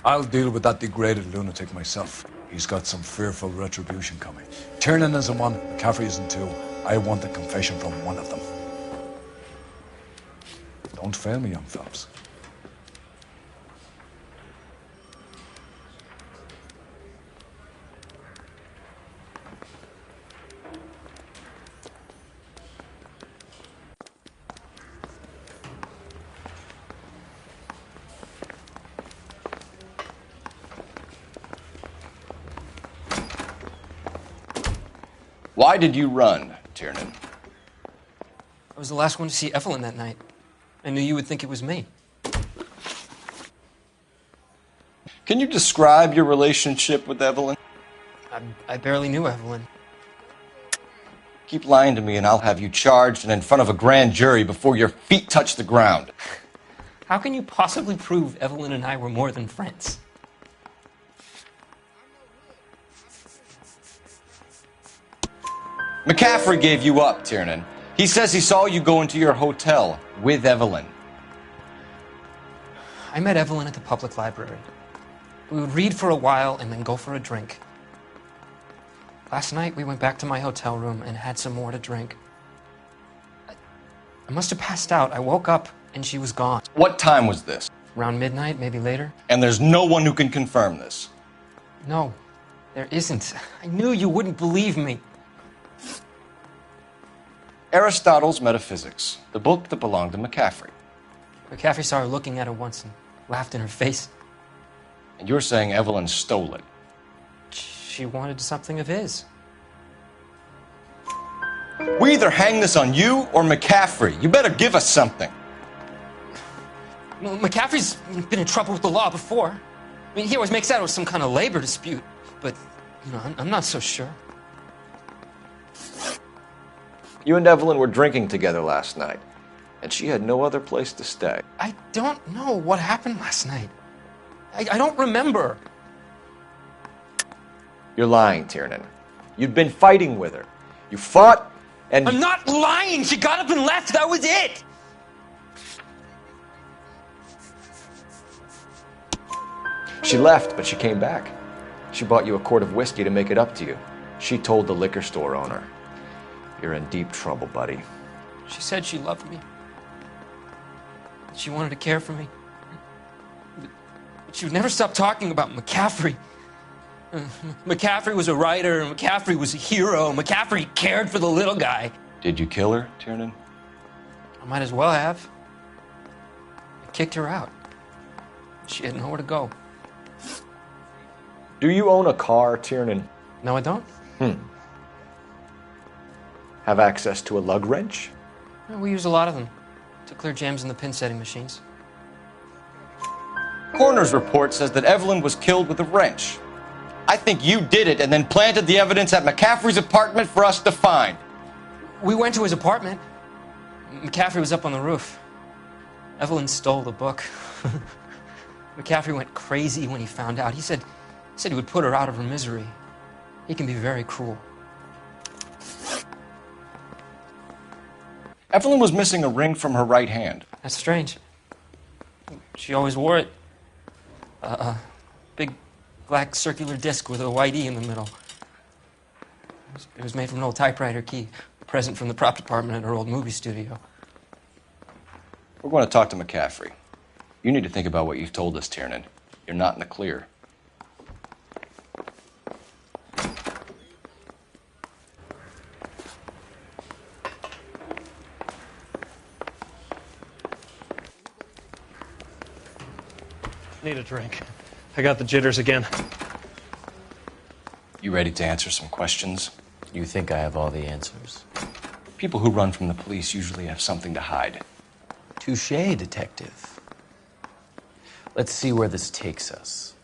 I'll deal with that degraded lunatic myself. He's got some fearful retribution coming. Tiernan isn't one, McCaffrey isn't two. I want a confession from one of them. Don't fail me, young fellas. Why did you run, Tiernan? I was the last one to see Evelyn that night. I knew you would think it was me. Can you describe your relationship with Evelyn? I barely knew Evelyn. Keep lying to me and I'll have you charged and in front of a grand jury before your feet touch the ground. How can you possibly prove Evelyn and I were more than friends? McCaffrey gave you up, Tiernan. He says he saw you go into your hotel with Evelyn. I met Evelyn at the public library. We would read for a while and then go for a drink. Last night, we went back to my hotel room and had some more to drink. I must have passed out. I woke up and she was gone. What time was this? Around midnight, maybe later. And there's no one who can confirm this? No, there isn't. I knew you wouldn't believe me. Aristotle's Metaphysics, the book that belonged to McCaffrey. McCaffrey saw her looking at it once and laughed in her face. And you're saying Evelyn stole it? She wanted something of his. We either hang this on you or McCaffrey. You better give us something. Well, McCaffrey's been in trouble with the law before. I mean, he always makes out it was some kind of labor dispute. But, you know, I'm not so sure. You and Evelyn were drinking together last night, and she had no other place to stay. I don't know what happened last night. I don't remember. You're lying, Tiernan. You'd been fighting with her. You fought, and... I'm not lying! She got up and left! That was it! She left, but she came back. She bought you a quart of whiskey to make it up to you. She told the liquor store owner. You're in deep trouble, buddy. She said she loved me. She wanted to care for me. But she would never stop talking about McCaffrey. McCaffrey was a writer, and McCaffrey was a hero. McCaffrey cared for the little guy. Did you kill her, Tiernan? I might as well have. I kicked her out. She had nowhere to go. Do you own a car, Tiernan? No, I don't. Have access to a lug wrench? No, we use a lot of them to clear jams in the pin setting machines. Coroner's report says that Evelyn was killed with a wrench. I think you did it and then planted the evidence at McCaffrey's apartment for us to find. We went to his apartment. McCaffrey was up on the roof. Evelyn stole the book. McCaffrey went crazy when he found out. He said he would put her out of her misery. He can be very cruel. Evelyn was missing a ring from her right hand. That's strange. She always wore it. A big black circular disc with a white E in the middle. It was made from an old typewriter key, a present from the prop department at her old movie studio. We're going to talk to McCaffrey. You need to think about what you've told us, Tiernan. You're not in the clear. Need a drink. I got the jitters again. You ready to answer some questions? You think I have all the answers? People who run from the police usually have something to hide. Touché, detective. Let's see where this takes us.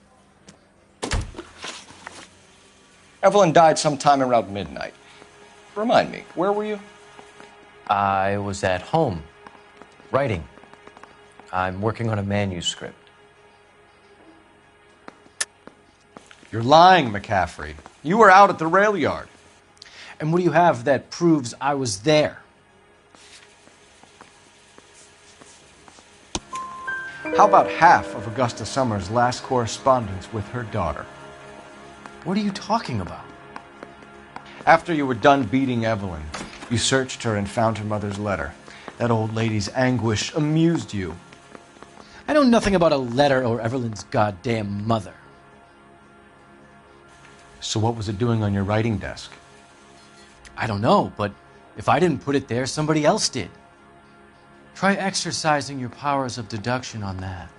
Evelyn died sometime around midnight. Remind me, where were you? I was at home, writing. I'm working on a manuscript. You're lying, McCaffrey. You were out at the rail yard. And what do you have that proves I was there? How about half of Augusta Summers' last correspondence with her daughter? What are you talking about? After you were done beating Evelyn, you searched her and found her mother's letter. That old lady's anguish amused you. I know nothing about a letter or Evelyn's goddamn mother. So what was it doing on your writing desk? I don't know, but if I didn't put it there, somebody else did. Try exercising your powers of deduction on that.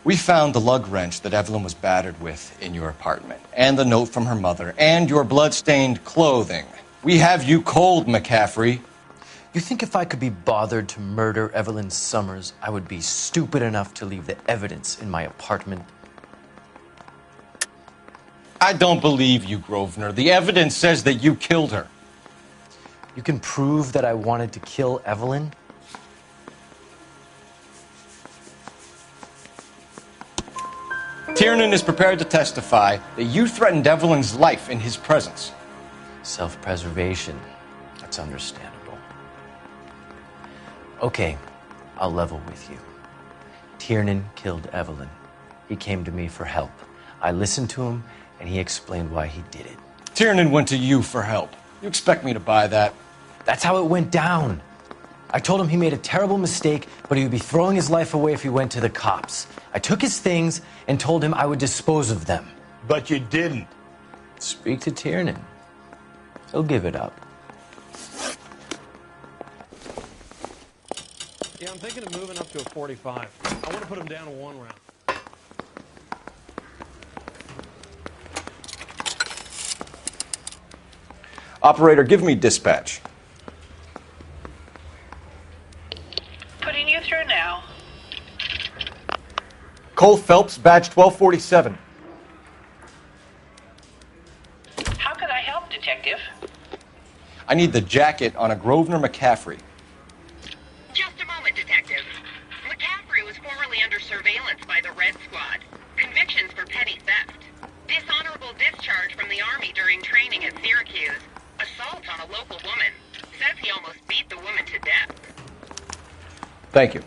We found the lug wrench that Evelyn was battered with in your apartment, and the note from her mother, and your blood-stained clothing. We have you cold, McCaffrey. You think if I could be bothered to murder Evelyn Summers, I would be stupid enough to leave the evidence in my apartment? I don't believe you, Grosvenor. The evidence says that you killed her. You can prove that I wanted to kill Evelyn? Tiernan is prepared to testify that you threatened Evelyn's life in his presence. Self-preservation. That's understandable. Okay, I'll level with you. Tiernan killed Evelyn. He came to me for help. I listened to him, and he explained why he did it. Tiernan went to you for help. You expect me to buy that? That's how it went down. I told him he made a terrible mistake, but he would be throwing his life away if he went to the cops. I took his things and told him I would dispose of them. But you didn't. Speak to Tiernan. He'll give it up. Yeah, I'm thinking of moving up to a 45. I want to put him down to 1 round. Operator, give me dispatch. Putting you through now. Cole Phelps, badge 1247. How could I help, Detective? I need the jacket on a Grosvenor McCaffrey. Just a moment, Detective. McCaffrey was formerly under surveillance by the Red Squad. Convictions for petty theft. Dishonorable discharge from the Army during training at Syracuse. Assault on a local woman. Says he almost beat the woman to death. Thank you.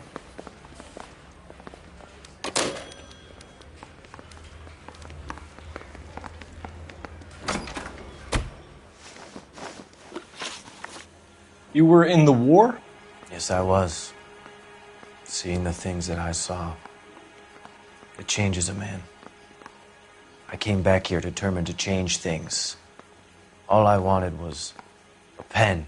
You were in the war? Yes, I was. Seeing the things that I saw, it changes a man. I came back here determined to change things. All I wanted was a pen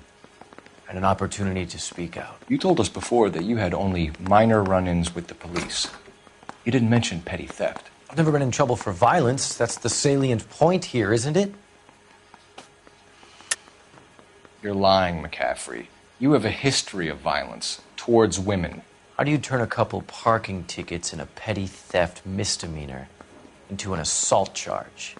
and an opportunity to speak out. You told us before that you had only minor run-ins with the police. You didn't mention petty theft. I've never been in trouble for violence. That's the salient point here, isn't it? You're lying, McCaffrey. You have a history of violence towards women. How do you turn a couple parking tickets and a petty theft misdemeanor into an assault charge?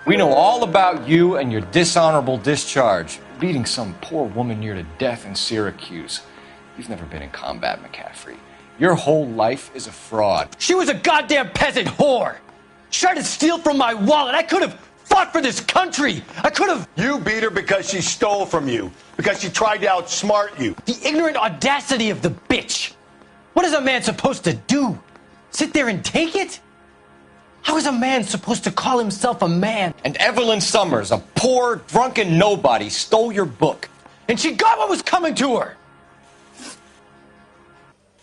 We know all about you and your dishonorable discharge, beating some poor woman near to death in Syracuse. You've never been in combat, McCaffrey. Your whole life is a fraud. She was a goddamn peasant whore! She tried to steal from my wallet. I could have fought for this country. I could have... You beat her because she stole from you, because she tried to outsmart you. The ignorant audacity of the bitch. What is a man supposed to do? Sit there and take it? How is a man supposed to call himself a man? And Evelyn Summers, a poor, drunken nobody, stole your book. And she got what was coming to her.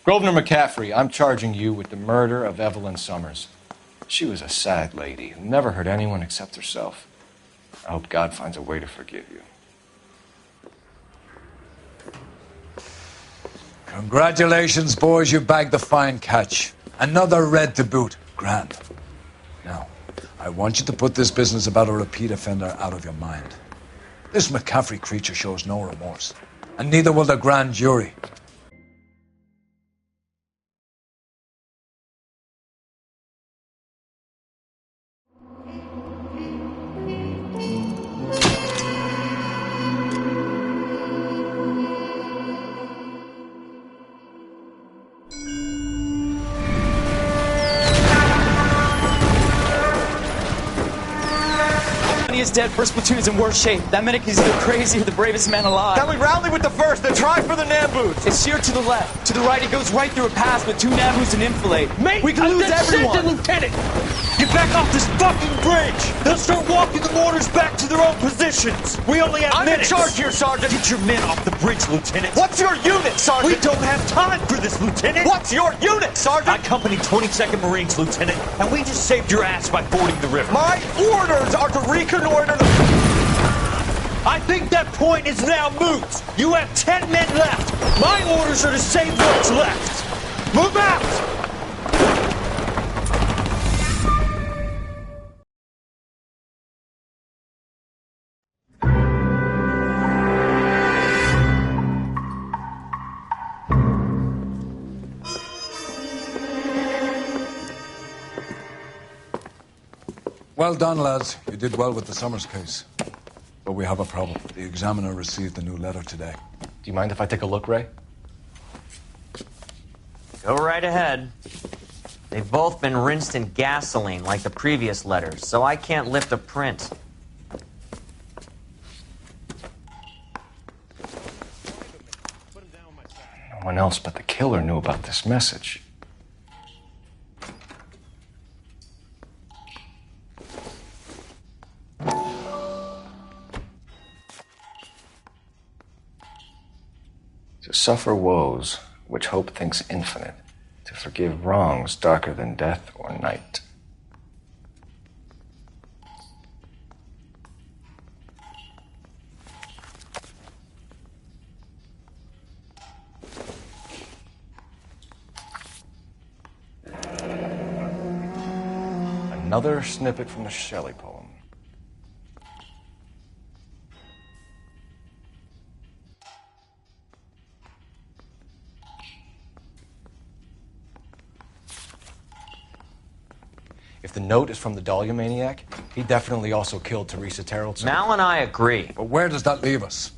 Grosvenor McCaffrey, I'm charging you with the murder of Evelyn Summers. She was a sad lady who never hurt anyone except herself. I hope God finds a way to forgive you. Congratulations, boys. You bagged the fine catch. Another red to boot. Grand. Now, I want you to put this business about a repeat offender out of your mind. This McCaffrey creature shows no remorse, and neither will the grand jury. Lieutenant's dead. First platoon's in worse shape. That medic is either crazy or the bravest man alive. Then we rally with the first, then try for the Namboots. It's sheer to the left. To the right, it goes right through a pass with 2 Namboots and enfilade. Mate, we can lose everyone. Send the lieutenant. Get back off this fucking bridge. They'll start walking the mortars back to their own positions. We only have minutes. I'm in charge here, Sergeant. Get your men off the bridge, Lieutenant. What's your unit, Sergeant? We don't have time for this, Lieutenant. What's your unit, Sergeant? I company 22nd Marines, Lieutenant, and we just saved your ass by fording the river. My orders are to reconnoiter the... I think that point is now moot. You have 10 men left. My orders are to save what's left. Move out! Well done, lads. You did well with the Summers case. But we have a problem. The examiner received a new letter today. Do you mind if I take a look, Ray? Go right ahead. They've both been rinsed in gasoline like the previous letters, so I can't lift a print. No one else but the killer knew about this message. To suffer woes which hope thinks infinite, to forgive wrongs darker than death or night. Another snippet from the Shelley poem. If the note is from the Dahlia maniac, he definitely also killed Teresa Terrellson. Mal and I agree. But where does that leave us?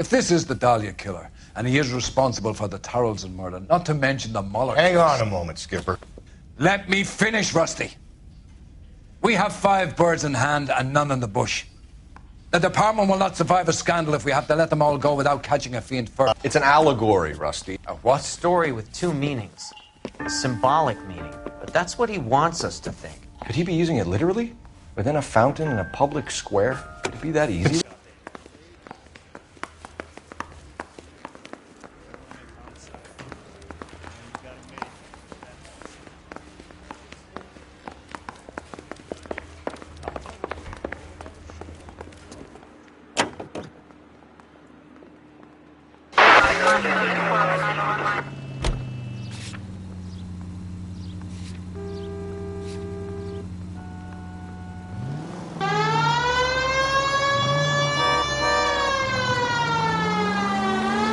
If this is the Dahlia killer, and he is responsible for the Tarrelson murder, not to mention the Muller Hang case. on a moment, Skipper. Let me finish, Rusty. We have 5 birds in hand and none in the bush. The department will not survive a scandal if we have to let them all go without catching a fiend first. It's an allegory, Rusty. A what? Story with 2 meanings. A symbolic meaning. But that's what he wants us to think. Could he be using it literally? Within a fountain in a public square? Could it be that easy?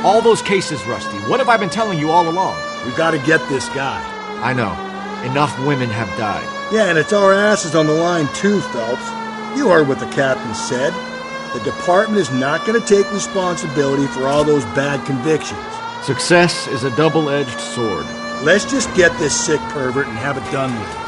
All those cases, Rusty. What have I been telling you all along? We gotta get this guy. I know. Enough women have died. Yeah, and it's our asses on the line too, Phelps. You heard what the captain said. The department is not gonna take responsibility for all those bad convictions. Success is a double-edged sword. Let's just get this sick pervert and have it done with.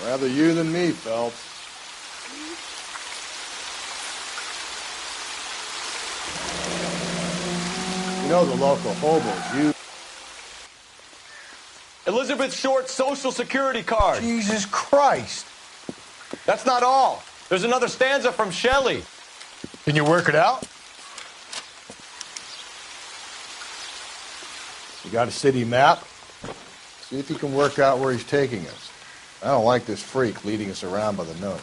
Rather you than me, Phelps. You know the local hobos, you... Elizabeth Short's Social Security card. Jesus Christ. That's not all. There's another stanza from Shelley. Can you work it out? You got a city map? See if you can work out where he's taking us. I don't like this freak leading us around by the nose.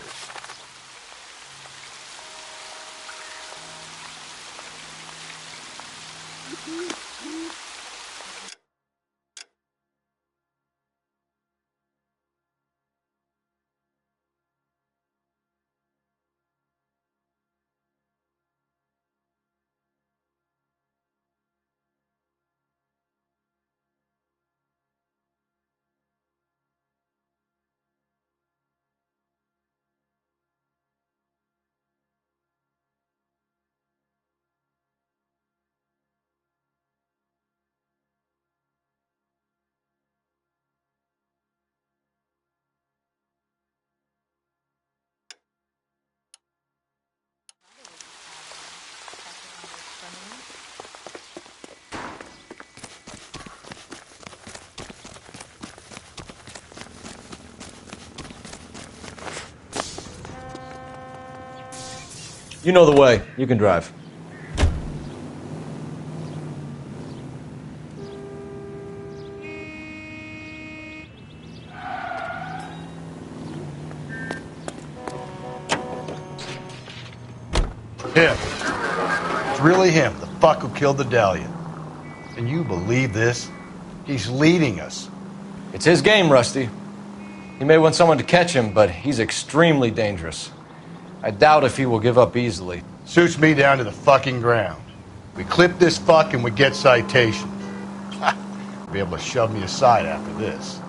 You know the way. You can drive. Him. It's really him, the fuck who killed the Dahlia. Can you believe this? He's leading us. It's his game, Rusty. He may want someone to catch him, but he's extremely dangerous. I doubt if he will give up easily. Suits me down to the fucking ground. We clip this fuck and we get citations. Be able to shove me aside after this.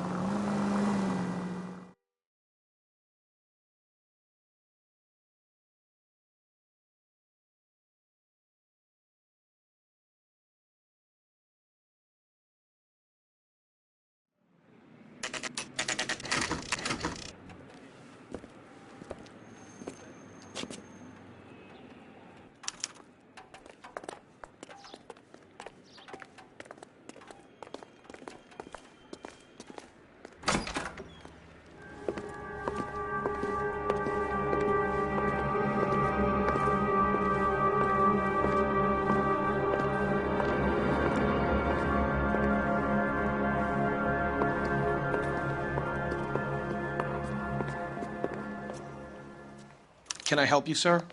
Can I help you, sir?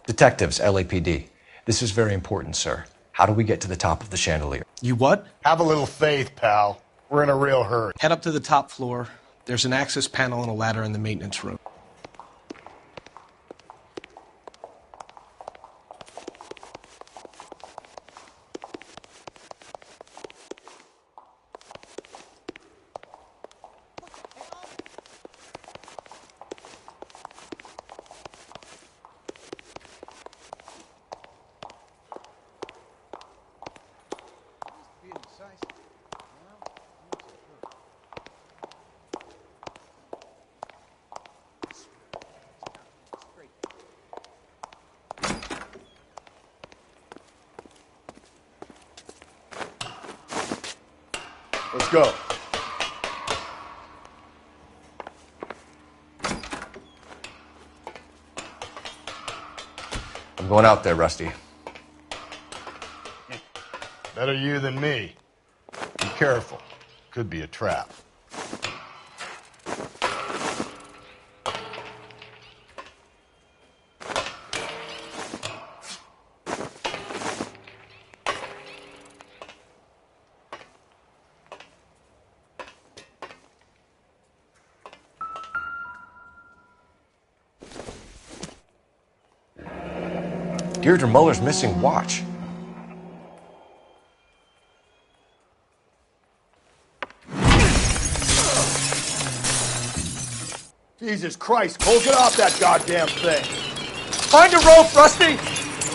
Detectives, LAPD. This is very important, sir. How do we get to the top of the chandelier? You what? Have a little faith, pal. We're in a real hurry. Head up to the top floor. There's an access panel and a ladder in the maintenance room. Let's go. I'm going out there, Rusty. Better you than me. Be careful. Could be a trap. Deirdre Muller's missing watch. Jesus Christ, Cole, get off that goddamn thing. Find a rope, Rusty!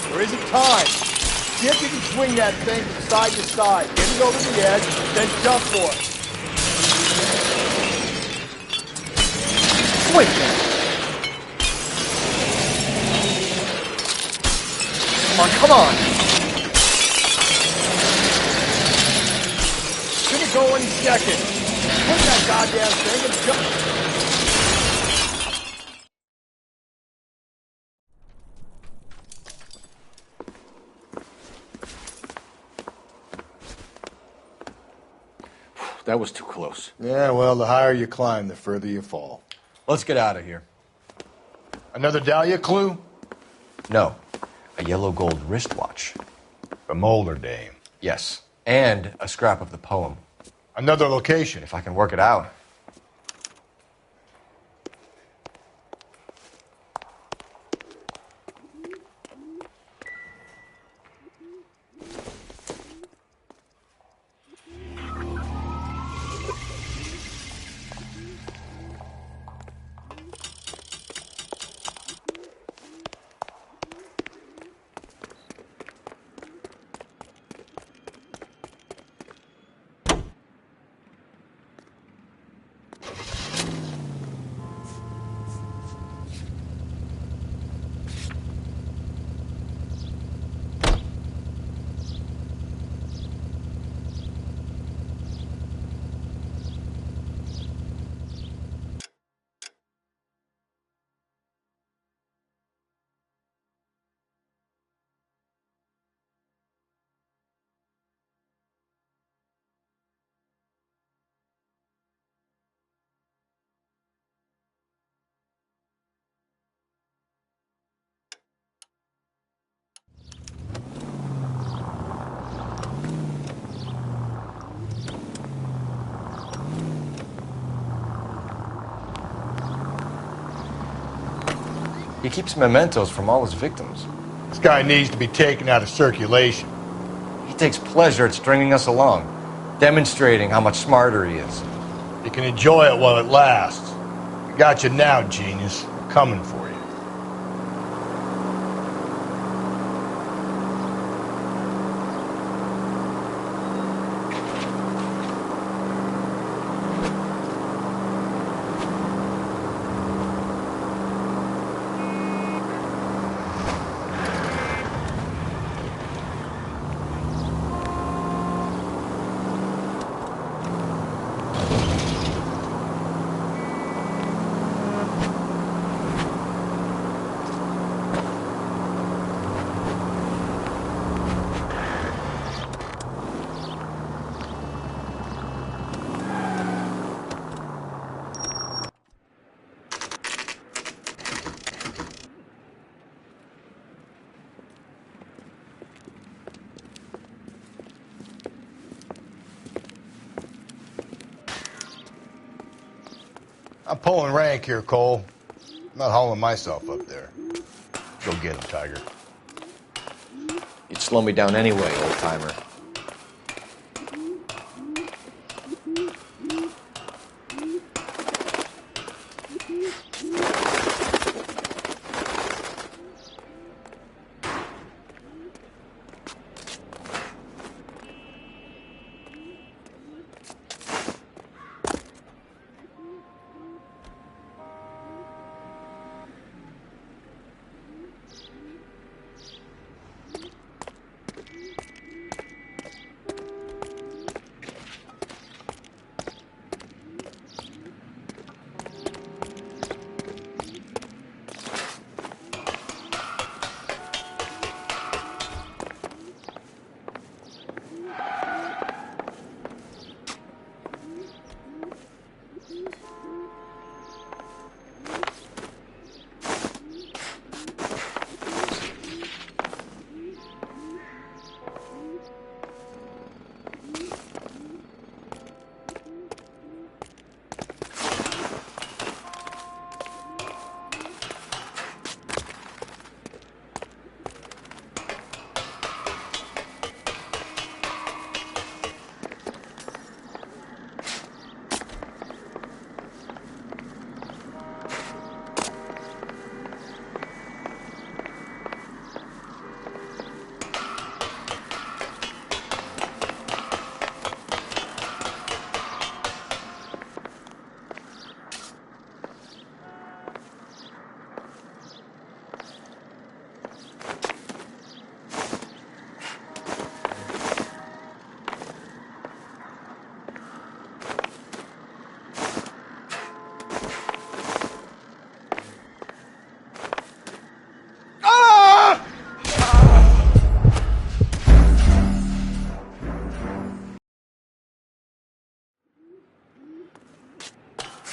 There isn't time. See if you can swing that thing from side to side. Get it over the edge, then jump for it. Wait there. Come on. It's gonna go any second. Put that goddamn thing and jump. That was too close. Yeah, well, the higher you climb, the further you fall. Let's get out of here. Another Dahlia clue? No. A yellow gold wristwatch. A Molder dame. Yes. And a scrap of the poem. Another location. If I can work it out. He keeps mementos from all his victims. This guy needs to be taken out of circulation. He takes pleasure at stringing us along, demonstrating how much smarter he is. You can enjoy it while it lasts. We got you now, genius. We're coming for you. I'm pulling rank here, Cole. I'm not hauling myself up there. Go get him, Tiger. You'd slow me down anyway, old-timer.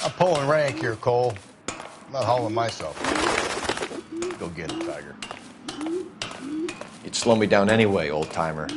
I'm pulling rank here, Cole. I'm not hauling myself. Go get him, Tiger. You'd slow me down anyway, old-timer.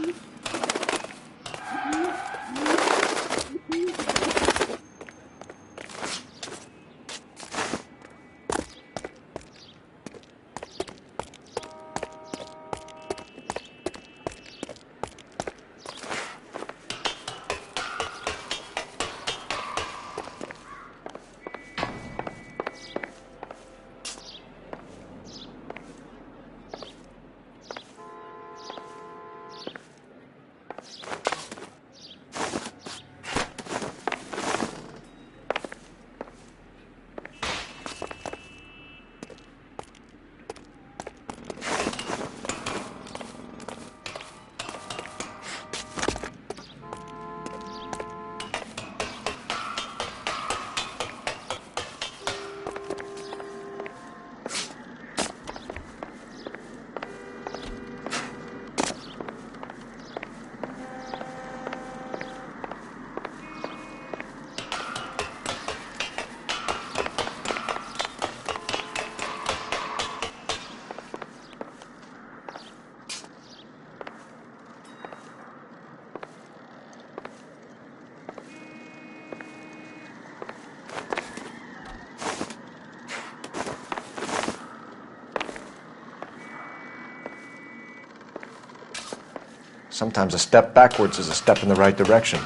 Sometimes a step backwards is a step in the right direction.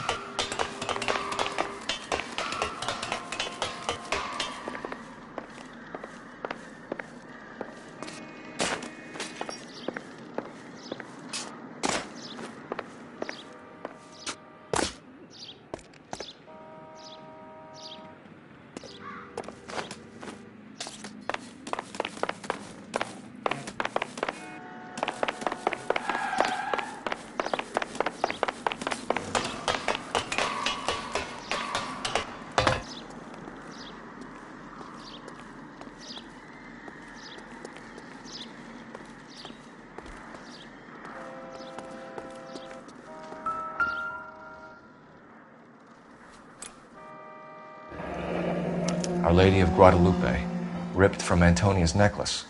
Our Lady of Guadalupe, ripped from Antonia's necklace.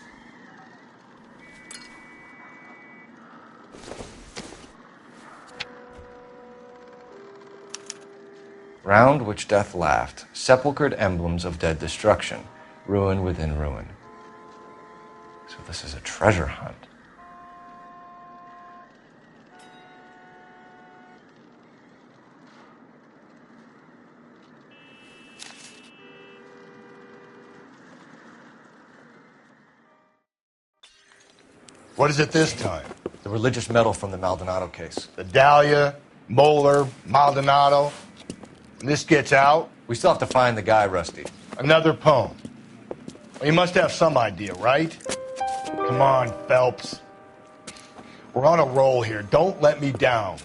Round which death laughed, sepulchred emblems of dead destruction, ruin within ruin. So this is a treasure hunt. What is it this time? The religious medal from the Maldonado case. The Dahlia, Moeller, Maldonado. When this gets out, We still have to find the guy, Rusty. another poem. Well, you must have some idea, right? Come on, Phelps. We're on a roll here. Don't let me down.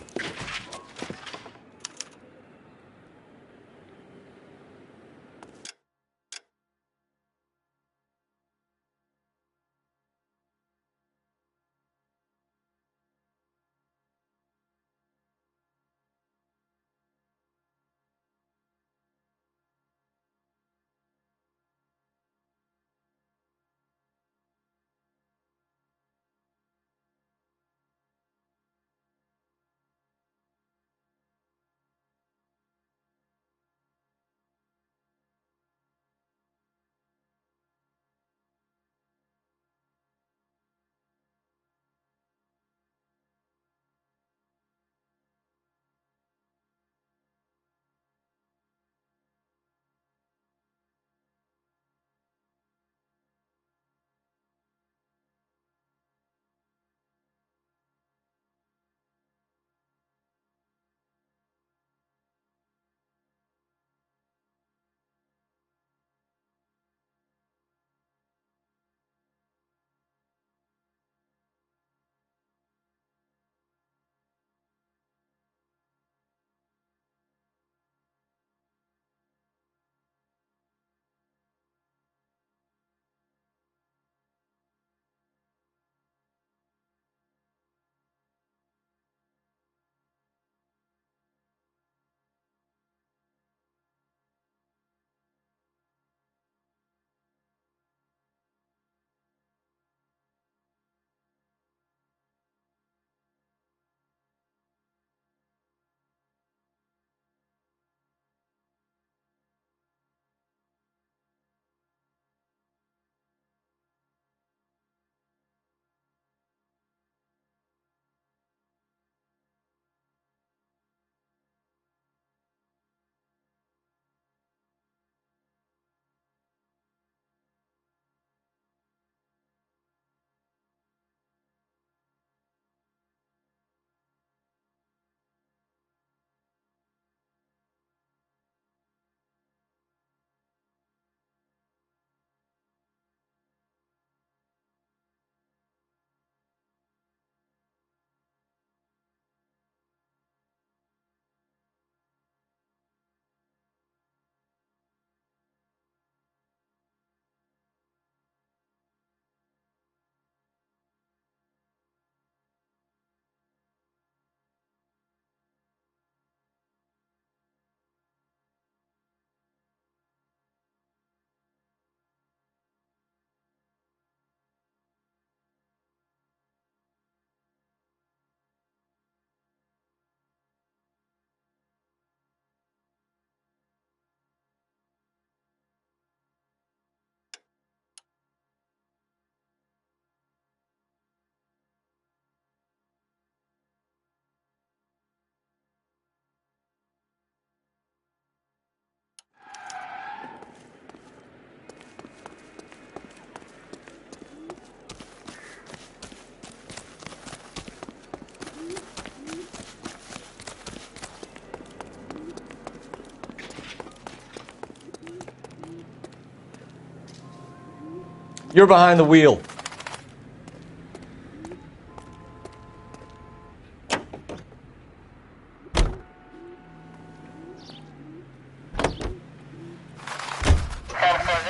You're behind the wheel.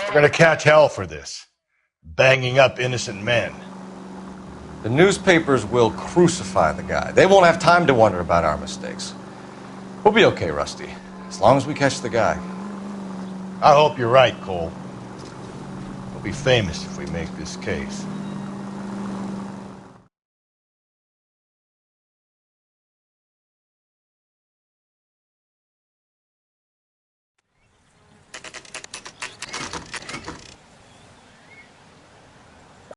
We're gonna catch hell for this. Banging up innocent men. The newspapers will crucify the guy. They won't have time to wonder about our mistakes. We'll be okay, Rusty, as long as we catch the guy. I hope you're right, Cole. We'll be famous if we make this case.